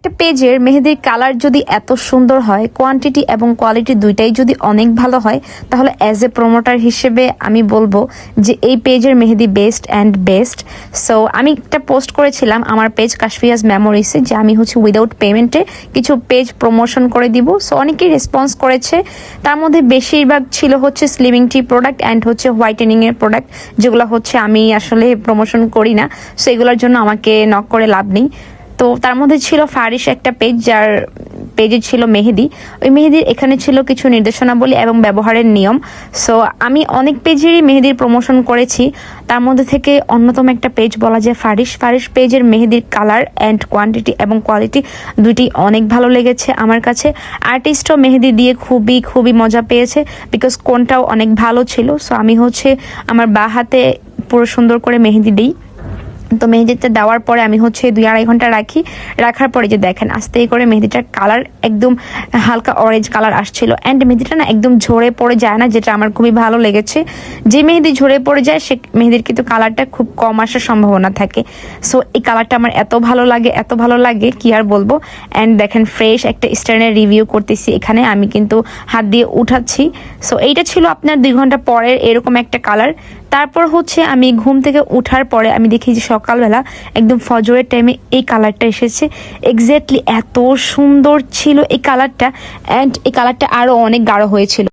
একটা পেজের মেহেদির কালার যদি এত সুন্দর হয়, কোয়ান্টিটি এবং কোয়ালিটি দুইটাই যদি অনেক ভালো হয়, তাহলে অ্যাজ এ প্রমোটার হিসেবে আমি বলবো যে এই পেজের মেহেদি বেস্ট অ্যান্ড বেস্ট। সো আমি একটা পোস্ট করেছিলাম আমার পেজ কাশফিয়াজ মেমোরিসে যে আমি উইদাউট পেমেন্টে কিছু পেজ প্রমোশন করে দিব। সো অনেকেই রেসপন্স করেছে, তার মধ্যে বেশিরভাগ ছিল slimming T product and whitening এর প্রোডাক্ট, যেগুলো আমি আসলে প্রমোশন করি না। সো এগুলোর জন্য আমাকে নক করে লাভ নেই। তো তার মধ্যে ছিল ফারিশ একটা পেজ, যার পেজে ছিল মেহেদি। ওই মেহেদির এখানে ছিল কিছু নির্দেশনাবলী এবং ব্যবহারের নিয়ম। সো আমি অনেক পেজেরই মেহেদির প্রমোশন করেছি, তার মধ্যে থেকে অন্যতম একটা পেজ বলা যায় ফারিশ পেজের মেহেদির কালার অ্যান্ড কোয়ান্টিটি এবং কোয়ালিটি দুইটি অনেক ভালো লেগেছে আমার কাছে। আর্টিস্টও মেহেদি দিয়ে খুবই মজা পেয়েছে, বিকজ কোনটাও অনেক ভালো ছিল। সো আমি আমার বাঁ হাতে পুরো সুন্দর করে মেহেদি দিই। তো মেহেদিটা দেওয়ার পরে আমি 2-2.5 ঘন্টা রাখার পরে যে দেখেন আস্তে করে মেহেদিটার কালার একদম হালকা অরেঞ্জ কালার আসছিল। অ্যান্ড মেহেদিটা না একদম ঝরে পড়ে যায় না, যেটা আমার খুবই ভালো লেগেছে। যে মেহেদি ঝরে পড়ে যায় সে মেহেদির কিন্তু কালারটা খুব কম আসার সম্ভাবনা থাকে। সো এই কালারটা আমার এত ভালো লাগে কি আর বলবো। অ্যান্ড দেখেন ফ্রেশ একটা স্ট্যান্ডের রিভিউ করতেছি, এখানে আমি কিন্তু হাত দিয়ে উঠাচ্ছি। সো এইটা ছিল আপনার 2 ঘন্টা পরের এরকম একটা কালার। তারপর আমি ঘুম থেকে উঠার পরে আমি দেখি যে সকালবেলা একদম ফজরের টাইমে এই কালারটা এসেছে। এক্স্যাক্টলি এত সুন্দর ছিল এই কালারটা, অ্যান্ড এই কালারটা আরো অনেক গাঢ় হয়েছিল।